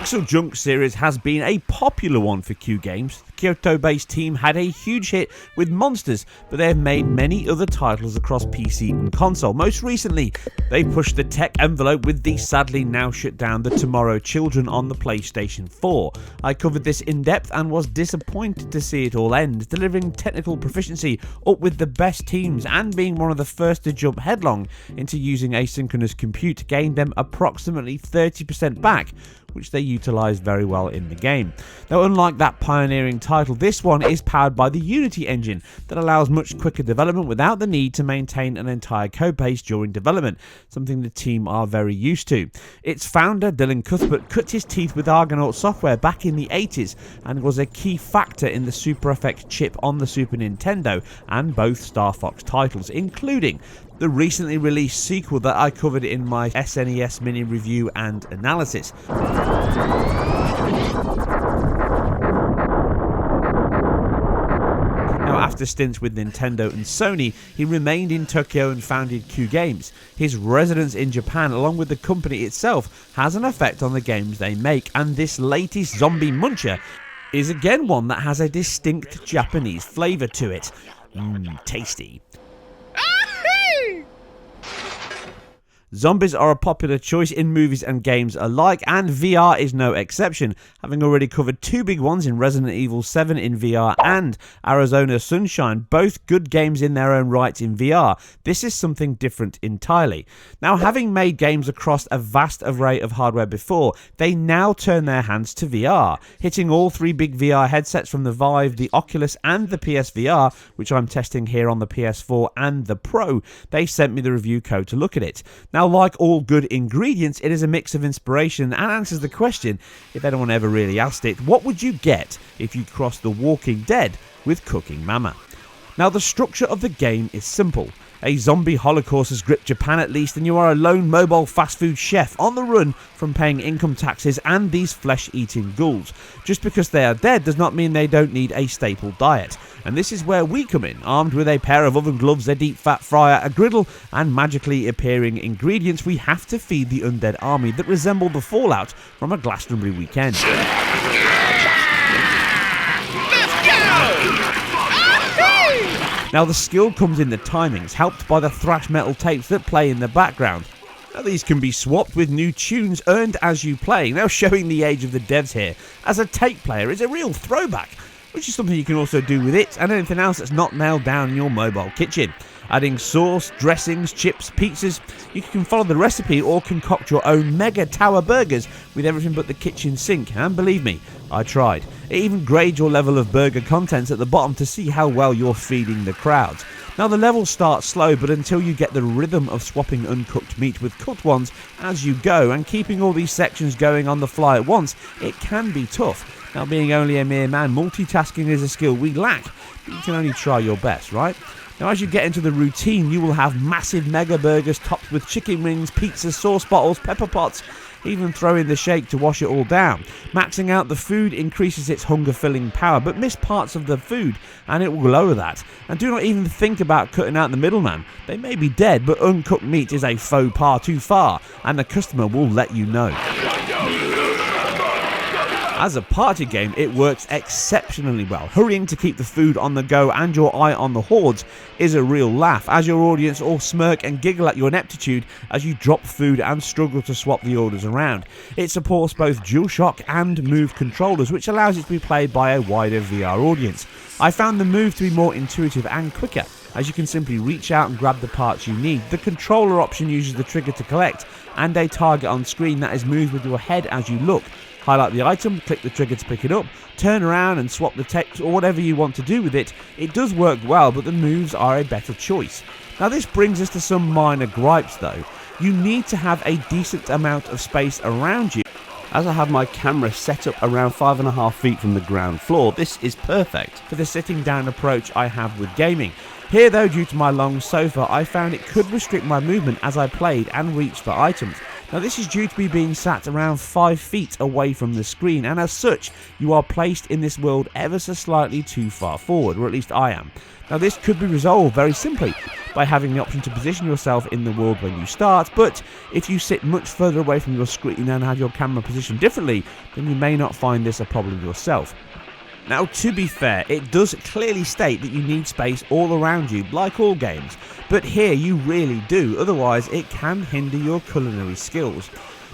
PixelJunk series has been a popular one for Q Games. The Kyoto-based team had a huge hit with Monsters, but they have made many other titles across PC and console. Most recently, they pushed the tech envelope with the sadly now shut down The Tomorrow Children on the PlayStation 4. I covered this in depth and was disappointed to see it all end, delivering technical proficiency up with the best teams and being one of the first to jump headlong into using asynchronous compute gained them approximately 30% back, which they utilised very well in the game. Now, unlike that pioneering title, this one is powered by the Unity engine that allows much quicker development without the need to maintain an entire codebase during development, something the team are very used to. Its founder, Dylan Cuthbert, cut his teeth with Argonaut software back in the 80s and was a key factor in the Super FX chip on the Super Nintendo and both Star Fox titles, including the recently released sequel that I covered in my SNES mini review and analysis. Now, after stints with Nintendo and Sony, he remained in Tokyo and founded Q Games. His residence in Japan, along with the company itself, has an effect on the games they make, and this latest Zombie Muncher is again one that has a distinct Japanese flavour to it. Tasty. Zombies are a popular choice in movies and games alike, and VR is no exception, having already covered two big ones in Resident Evil 7 in VR and Arizona Sunshine, both good games in their own right in VR. This is something different entirely. Now, having made games across a vast array of hardware before, they now turn their hands to VR, hitting all three big VR headsets from the Vive, the Oculus and the PSVR, which I'm testing here on the PS4 and the Pro. They sent me the review code to look at it. Now, like all good ingredients, it is a mix of inspiration and answers the question, if anyone ever really asked it, what would you get if you crossed The Walking Dead with Cooking Mama? Now, the structure of the game is simple. A zombie holocaust has gripped Japan at least, and you are a lone mobile fast food chef on the run from paying income taxes and these flesh-eating ghouls. Just because they are dead does not mean they don't need a staple diet. And this is where we come in, armed with a pair of oven gloves, a deep fat fryer, a griddle, and magically appearing ingredients. We have to feed the undead army that resemble the fallout from a Glastonbury weekend. Now, the skill comes in the timings, helped by the thrash metal tapes that play in the background. Now, these can be swapped with new tunes earned as you play. Now, showing the age of the devs here, as a tape player is a real throwback, which is something you can also do with it and anything else that's not nailed down in your mobile kitchen. Adding sauce, dressings, chips, pizzas, you can follow the recipe or concoct your own mega tower burgers with everything but the kitchen sink, and believe me, I tried. It even grades your level of burger contents at the bottom to see how well you're feeding the crowds. Now, the levels start slow, but until you get the rhythm of swapping uncooked meat with cooked ones as you go and keeping all these sections going on the fly at once, it can be tough. Now, being only a mere man, multitasking is a skill we lack, but you can only try your best, right? Now, as you get into the routine, you will have massive mega burgers topped with chicken wings, pizzas, sauce bottles, pepper pots, even throw in the shake to wash it all down. Maxing out the food increases its hunger-filling power, but miss parts of the food and it will lower that. And do not even think about cutting out the middleman. They may be dead, but uncooked meat is a faux pas too far, and the customer will let you know. As a party game, it works exceptionally well. Hurrying to keep the food on the go and your eye on the hordes is a real laugh, as your audience all smirk and giggle at your ineptitude as you drop food and struggle to swap the orders around. It supports both Dualshock and Move controllers, which allows it to be played by a wider VR audience. I found the Move to be more intuitive and quicker, as you can simply reach out and grab the parts you need. The controller option uses the trigger to collect and a target on screen that is moved with your head as you look. Highlight the item, click the trigger to pick it up, turn around and swap the text or whatever you want to do with it. It does work well, but the moves are a better choice. Now, this brings us to some minor gripes though. You need to have a decent amount of space around you. As I have my camera set up around 5.5 feet from the ground floor, this is perfect for the sitting down approach I have with gaming. Here though, due to my long sofa, I found it could restrict my movement as I played and reached for items. Now, this is due to me being sat around 5 feet away from the screen, and as such, you are placed in this world ever so slightly too far forward, or at least I am. Now, this could be resolved very simply by having the option to position yourself in the world when you start, but if you sit much further away from your screen and have your camera positioned differently, then you may not find this a problem yourself. Now, to be fair, it does clearly state that you need space all around you, like all games, but here you really do, otherwise it can hinder your culinary skills.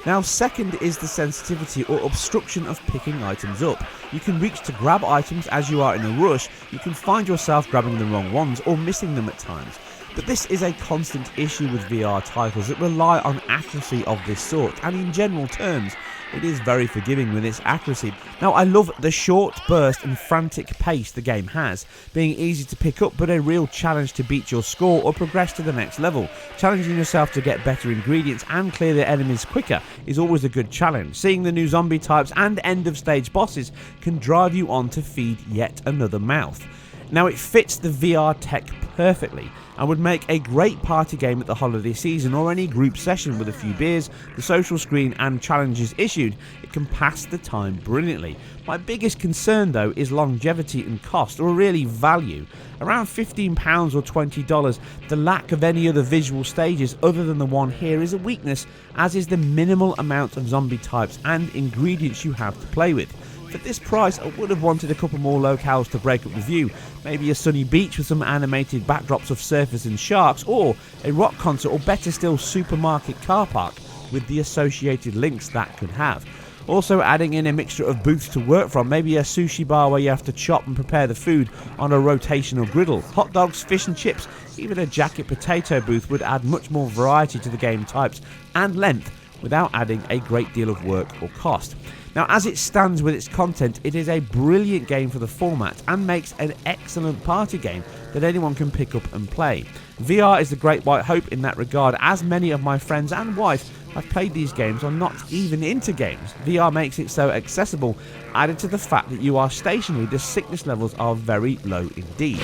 Now, second is the sensitivity or obstruction of picking items up. You can reach to grab items as you are in a rush, you can find yourself grabbing the wrong ones or missing them at times. But this is a constant issue with VR titles that rely on accuracy of this sort, and in general terms, it is very forgiving with its accuracy. Now, I love the short burst and frantic pace the game has, being easy to pick up but a real challenge to beat your score or progress to the next level. Challenging yourself to get better ingredients and clear the enemies quicker is always a good challenge. Seeing the new zombie types and end of stage bosses can drive you on to feed yet another mouth. Now, it fits the VR tech perfectly and would make a great party game at the holiday season or any group session with a few beers, the social screen and challenges issued. It can pass the time brilliantly. My biggest concern though is longevity and cost, or really value. Around £15 or $20, the lack of any other visual stages other than the one here is a weakness, as is the minimal amount of zombie types and ingredients you have to play with. For this price, I would have wanted a couple more locales to break up the view, maybe a sunny beach with some animated backdrops of surfers and sharks, or a rock concert, or better still, supermarket car park with the associated links that could have. Also adding in a mixture of booths to work from, maybe a sushi bar where you have to chop and prepare the food on a rotational griddle, hot dogs, fish and chips, even a jacket potato booth would add much more variety to the game types and length without adding a great deal of work or cost. Now, as it stands with its content, it is a brilliant game for the format and makes an excellent party game that anyone can pick up and play. VR is the great white hope in that regard, as many of my friends and wife have played these games or not even into games. VR makes it so accessible, added to the fact that you are stationary, the sickness levels are very low indeed.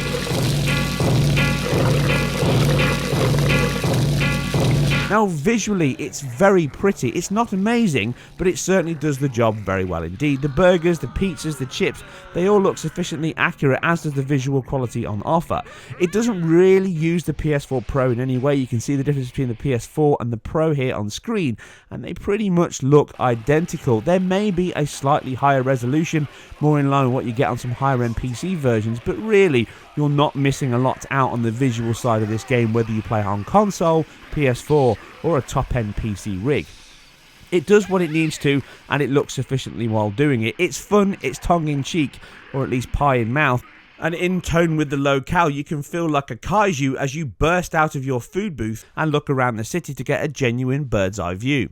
Now, visually, it's very pretty. It's not amazing, but it certainly does the job very well indeed. The burgers, the pizzas, the chips, they all look sufficiently accurate, as does the visual quality on offer. It doesn't really use the PS4 Pro in any way. You can see the difference between the PS4 and the Pro here on screen, and they pretty much look identical. There may be a slightly higher resolution, more in line with what you get on some higher-end PC versions, but really, you're not missing a lot out on the visual side of this game, whether you play on console, PS4, or a top-end PC rig. It does what it needs to, and it looks sufficiently while doing it. It's fun, it's tongue-in-cheek, or at least pie-in-mouth, and in tone with the locale, you can feel like a kaiju as you burst out of your food booth and look around the city to get a genuine bird's-eye view.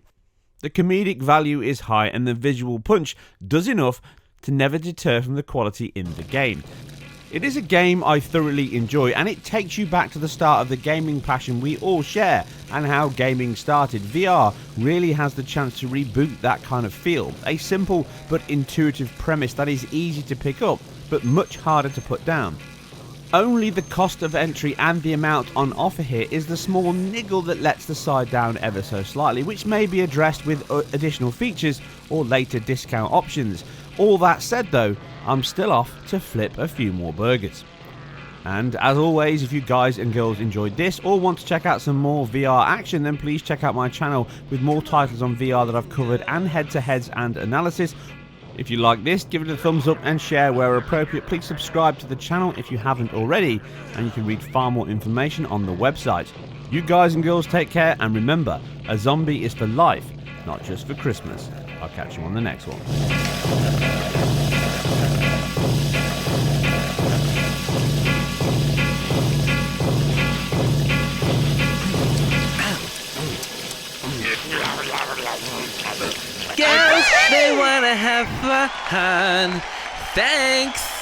The comedic value is high, and the visual punch does enough to never deter from the quality in the game. It is a game I thoroughly enjoy, and it takes you back to the start of the gaming passion we all share and how gaming started. VR really has the chance to reboot that kind of feel. A simple but intuitive premise that is easy to pick up but much harder to put down. Only the cost of entry and the amount on offer here is the small niggle that lets the side down ever so slightly, which may be addressed with additional features or later discount options. All that said though, I'm still off to flip a few more burgers. And as always, if you guys and girls enjoyed this or want to check out some more VR action, then please check out my channel with more titles on VR that I've covered and head-to-heads and analysis. If you like this, give it a thumbs up and share where appropriate. Please subscribe to the channel if you haven't already, and you can read far more information on the website. You guys and girls take care, and remember, a zombie is for life, not just for Christmas. I'll catch you on the next one. Girls, they wanna have fun. Thanks.